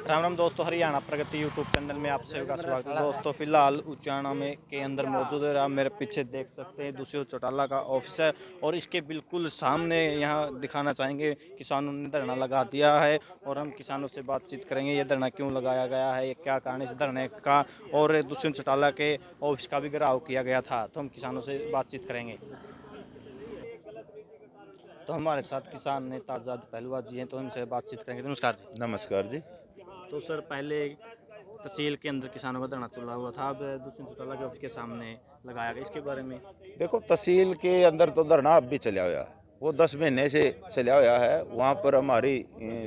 राम राम दोस्तों, हरियाणा प्रगति YouTube channel में आप सभी का स्वागत है। दोस्तों फिलहाल उचाना में के अंदर मौजूद है। आप मेरे पीछे देख सकते हैं दुष्यंत चौटाला का ऑफिस है और इसके बिल्कुल सामने यहाँ दिखाना चाहेंगे किसानों ने धरना लगा दिया है और हम किसानों से बातचीत करेंगे। ये धरना क्यों लगाया गया है, ये क्या कारण इस धरने का, और दुष्यंत चौटाला के ऑफिस का भी घेराव किया गया था, तो हम किसानों से बातचीत करेंगे। तो हमारे साथ किसान नेता आजाद पहलवा जी हैं, तो उनसे बातचीत करेंगे। नमस्कार जी। नमस्कार जी। तो सर, पहले तहसील के अंदर किसानों का धरना चला हुआ था, अब दुष्यंत चौटाला के ऑफिस के सामने लगाया गया, इसके बारे में। देखो, तहसील के अंदर तो धरना अब भी चला हुआ है, वो 10 महीने से चला हुआ है। वहाँ पर हमारी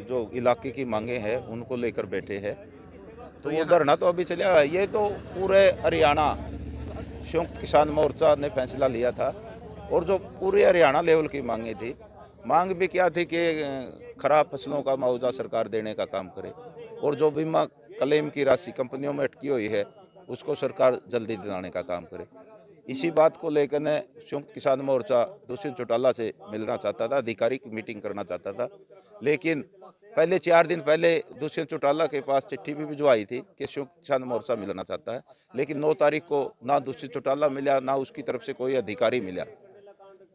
जो इलाके की मांगे हैं उनको लेकर बैठे हैं, तो तो वो यहाँ धरना तो अभी चला हुआ है। ये तो पूरे हरियाणा संयुक्त किसान मोर्चा ने फैसला लिया था, और जो पूरे हरियाणा लेवल की मांगे थी, मांग भी क्या थी कि खराब फसलों का मुआवजा सरकार देने का काम करे, और जो बीमा क्लेम की राशि कंपनियों में अटकी हुई है उसको सरकार जल्दी दिलाने का काम करे। इसी बात को लेकर ने संयुक्त किसान मोर्चा दुष्यंत चौटाला से मिलना चाहता था, आधिकारिक मीटिंग करना चाहता था। लेकिन पहले 4 दिन पहले दुष्यंत चौटाला के पास चिट्ठी भी भिजवाई थी कि संयुक्त किसान मोर्चा मिलना चाहता है, लेकिन 9 तारीख को ना दुष्यंत चौटाला मिला, ना उसकी तरफ से कोई अधिकारी मिला।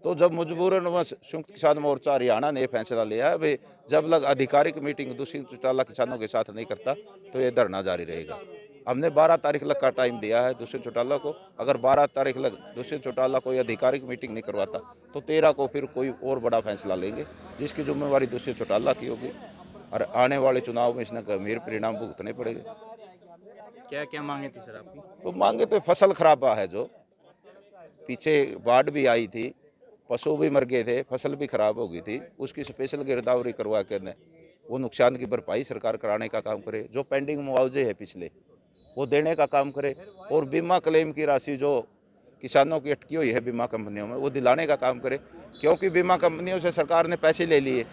तो जब मजबूरन संयुक्त किसान मोर्चा हरियाणा ने फैसला लिया है भाई, जब लग आधिकारिक मीटिंग दुष्यंत चौटाला किसानों के साथ नहीं करता तो ये धरना जारी रहेगा। हमने 12 तारीख लग का टाइम दिया है दुष्यंत चौटाला को। अगर 12 तारीख लग दुष्यंत चौटाला कोई आधिकारिक मीटिंग नहीं करवाता तो 13 को फिर कोई और बड़ा फैसला लेंगे, जिसकी जिम्मेवारी दुष्यंत चौटाला की होगी, और आने वाले चुनाव में इसने गंभीर परिणाम भुगतने पड़ेंगे। क्या क्या मांगे थी सर आपकी? तो मांगे तो फसल खराबा है, जो पीछे बाढ़ भी आई थी, पशु भी मर गए थे, फसल भी खराब हो गई थी, उसकी स्पेशल गिरदावरी करवा कर ने वो नुकसान की भरपाई सरकार कराने का काम करे। जो पेंडिंग मुआवजे है पिछले, वो देने का काम करे, और बीमा क्लेम की राशि जो किसानों की अटकी हुई है बीमा कंपनियों में वो दिलाने का काम करे, क्योंकि बीमा कंपनियों से सरकार ने पैसे ले लिए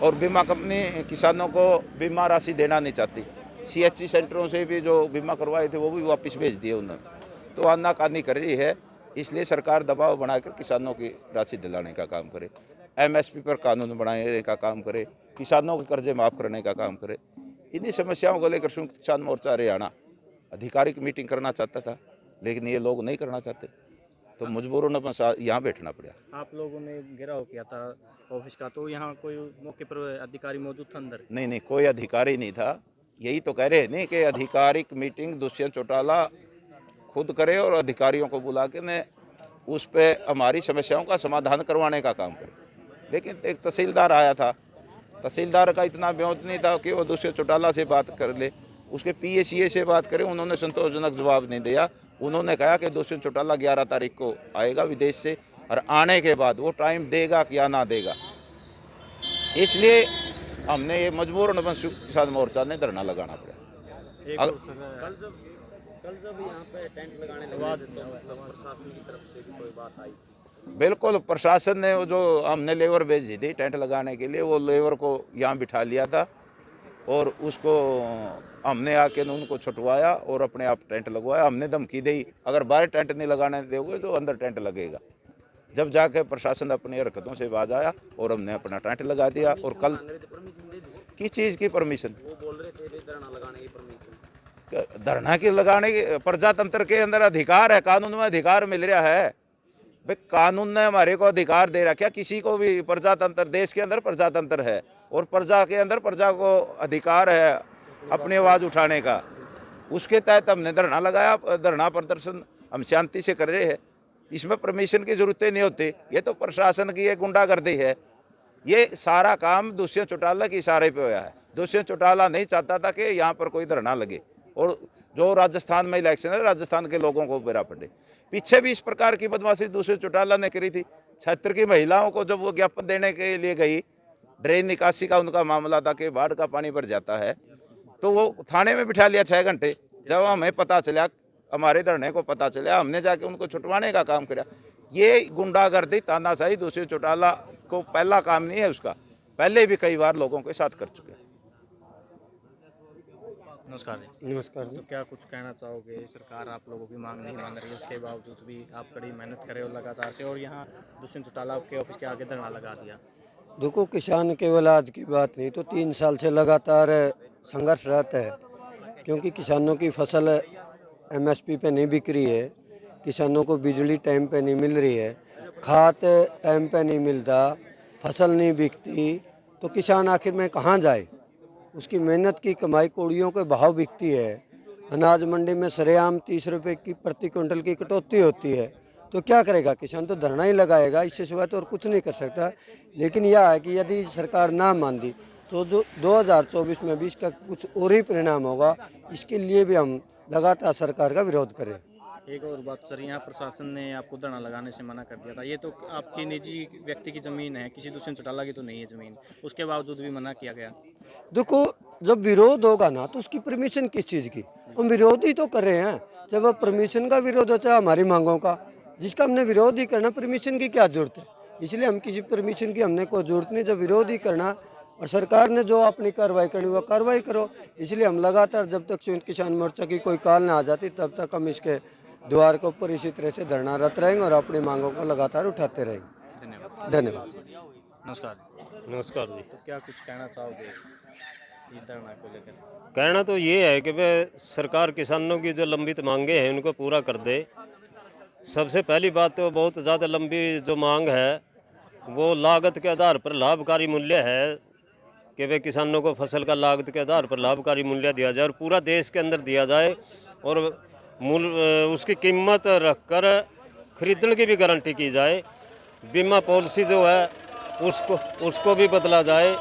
और बीमा कंपनी किसानों को बीमा राशि देना नहीं चाहती। सीएचसी सेंटरों से भी जो बीमा करवाए थे वो भी वापस भेज दिए उन्होंने, तो आनाकानी कर रही है। इसलिए सरकार दबाव बनाकर किसानों की राशि दिलाने का काम करे, एमएसपी पर कानून बनाने का काम करे, किसानों के कर्जे माफ़ करने का काम करे। इन्हीं समस्याओं को लेकर संयुक्त किसान मोर्चा हरियाणा आधिकारिक मीटिंग करना चाहता था, लेकिन ये लोग नहीं करना चाहते, तो मजबूरन अपना यहाँ बैठना पड़ा। आप लोगों ने घेराव किया था ऑफिस का, तो यहाँ कोई मौके पर अधिकारी मौजूद था अंदर? नहीं नहीं, कोई अधिकारी नहीं था। यही तो कह रहे हैं नहीं कि आधिकारिक मीटिंग दुष्यंत चौटाला खुद करे और अधिकारियों को बुला के ने उस पे हमारी समस्याओं का समाधान करवाने का काम करे। लेकिन एक तहसीलदार आया था, तहसीलदार का इतना ब्योत नहीं था कि वो दुष्यंत चौटाला से बात कर ले, उसके पीएसीए से बात करें, उन्होंने संतोषजनक जवाब नहीं दिया। उन्होंने कहा कि दुष्यंत चौटाला 11 तारीख को आएगा विदेश से, और आने के बाद वो टाइम देगा या ना देगा। इसलिए हमने ये मजबूरन संयुक्त किसान मोर्चा ने धरना लगाना पड़ा। एक और सर, कल जब यहाँ पे टेंट लगाने लगे थे तो मतलब प्रशासन की तरफ से भी कोई बात आई थी? बिल्कुल, प्रशासन ने वो जो हमने लेबर भेजी थी टेंट लगाने के लिए, वो लेबर को यहाँ बिठा लिया था, और उसको हमने आके उनको छुटवाया और अपने आप टेंट लगवाया। हमने धमकी दी, अगर बाहर टेंट नहीं लगाने दोगे तो अंदर टेंट लगेगा। जब जाके प्रशासन अपनी हरकतों से बाज आया और हमने अपना टेंट लगा दिया। और कल परमिशन दे दी? किस चीज़ की परमिशन? वो बोल रहे थे धरना लगाने की परमिशन। धरना की लगाने की प्रजातंत्र के अंदर अधिकार है, कानून में अधिकार मिल रहा है भाई। कानून ने हमारे को अधिकार दे रखा, किसी को भी प्रजातंत्र, देश के अंदर प्रजातंत्र है और प्रजा के अंदर प्रजा को अधिकार है अपनी आवाज़ उठाने का। उसके तहत हमने धरना लगाया। धरना प्रदर्शन हम शांति से कर रहे हैं, इसमें परमिशन की जरूरत नहीं होती। ये तो प्रशासन की ये गुंडागर्दी है। ये सारा काम दुष्यंत चौटाला के इशारे पे होया है। दुष्यंत चौटाला नहीं चाहता था कि यहाँ पर कोई धरना लगे, और जो राजस्थान में इलेक्शन है, राजस्थान के लोगों को बेरा पड़े। पीछे भी इस प्रकार की बदमाशी दुष्यंत चौटाला ने करी थी। क्षेत्र की महिलाओं को जब वो ज्ञापन देने के लिए गई, ड्रेन निकासी का उनका मामला था कि बाढ़ का पानी भर जाता है, तो वो थाने में बिठा लिया 6 घंटे। जब हमें पता चला, हमारे धरने को पता चला, हमने जाके उनको छुटवाने का काम किया। ये गुंडागर्दी, तानाशाही दुष्यंत चौटाला को पहला काम नहीं है उसका, पहले भी कई बार लोगों के साथ कर चुके हैं। नमस्कार जी। नमस्कार जी। तो क्या कुछ कहना चाहोगे? सरकार आप लोगों की मांग नहीं मान रही है, उसके बावजूद भी आप कड़ी मेहनत करे हो लगातार से, और यहाँ दुष्यंत चौटाला के ऑफिस के आगे धरना लगा दिया। देखो, किसान केवल आज की बात नहीं, तो 3 साल से लगातार संघर्ष रहता है, क्योंकि किसानों की फसल एमएसपी पे नहीं बिक रही है, किसानों को बिजली टाइम पे नहीं मिल रही है, खाद टाइम पे नहीं मिलता, फसल नहीं बिकती, तो किसान आखिर में कहाँ जाए। उसकी मेहनत की कमाई कौड़ियों के भाव बिकती है। अनाज मंडी में सरेआम 30 रुपए की प्रति क्विंटल की कटौती होती है, तो क्या करेगा किसान? तो धरना ही लगाएगा, इससे सिवाय तो और कुछ नहीं कर सकता। लेकिन यह है कि यदि सरकार ना मान दी तो जो 2024 में भी इसका कुछ और ही परिणाम होगा। इसके लिए भी हम लगातार सरकार का विरोध करें। एक और बात सर, यहाँ प्रशासन ने आपको धरना लगाने से मना कर दिया था। ये तो आपकी निजी व्यक्ति की ज़मीन है, किसी दूसरे चौटाला की तो नहीं है ज़मीन, उसके बावजूद भी मना किया गया। देखो, जब विरोध होगा ना तो उसकी परमिशन किस चीज़ की? हम विरोध ही तो कर रहे हैं। जब वह परमिशन का विरोध होता है हमारी मांगों का, जिसका हमने विरोध ही करना, परमिशन की क्या जरूरत है? इसलिए हम किसी परमिशन की हमने कोई जरूरत नहीं। जब विरोध ही करना और सरकार ने जो अपनी कार्रवाई करनी वो कार्रवाई करो। इसलिए हम लगातार जब तक संयुक्त किसान मोर्चा की कोई कॉल ना आ जाती तब तक हम इसके द्वार के ऊपर इसी तरह से धरनारत रहेंगे और अपनी मांगों को लगातार उठाते रहेंगे। धन्यवाद। धन्यवाद। नमस्कार। नमस्कार जी। तो क्या कुछ कहना चाहोगे ये धरना को लेकर? कहना तो ये है कि वह सरकार किसानों की जो लंबित मांगे हैं उनको पूरा कर दे। सबसे पहली बात तो बहुत ज़्यादा लंबी जो मांग है वो लागत के आधार पर लाभकारी मूल्य है कि वे किसानों को फसल का लागत के आधार पर लाभकारी मूल्य दिया जाए और पूरा देश के अंदर दिया जाए और उसकी कीमत रखकर खरीदने की भी गारंटी की जाए। बीमा पॉलिसी जो है उसको भी बदला जाए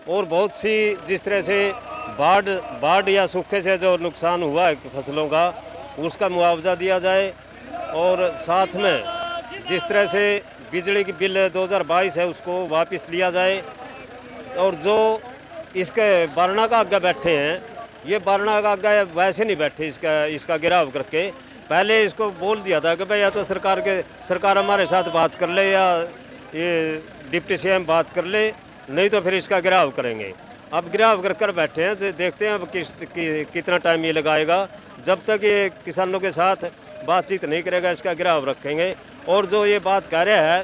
और बहुत सी जिस तरह से बाढ़ या सूखे से जो नुकसान हुआ है फसलों का उसका मुआवजा दिया जाए और साथ में जिस तरह से बिजली की बिल 2022 है उसको वापस लिया जाए। और जो इसके बरना का आगे बैठे हैं, ये बरना का आगे वैसे नहीं बैठे इसका गिराव करके। पहले इसको बोल दिया था कि भाई या तो सरकार हमारे साथ बात कर ले या ये डिप्टी सीएम बात कर ले, नहीं तो फिर इसका गिराव करेंगे। अब गिराव कर बैठे हैं, देखते हैं अब कितना टाइम ये लगाएगा। जब तक ये किसानों के साथ बातचीत नहीं करेगा इसका गिराव रखेंगे। और जो ये बात कह रहे हैं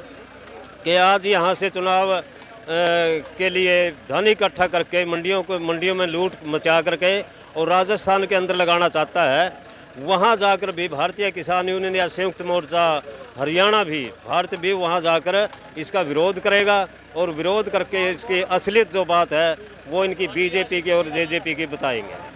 कि आज यहाँ से चुनाव के लिए धन इकट्ठा करके मंडियों में लूट मचा करके और राजस्थान के अंदर लगाना चाहता है, वहाँ जाकर भी भारतीय किसान यूनियन या संयुक्त मोर्चा हरियाणा भी भारत भी वहाँ जाकर इसका विरोध करेगा और विरोध करके इसकी असलियत जो बात है वो इनकी बीजेपी की और जेजेपी की बताएंगे।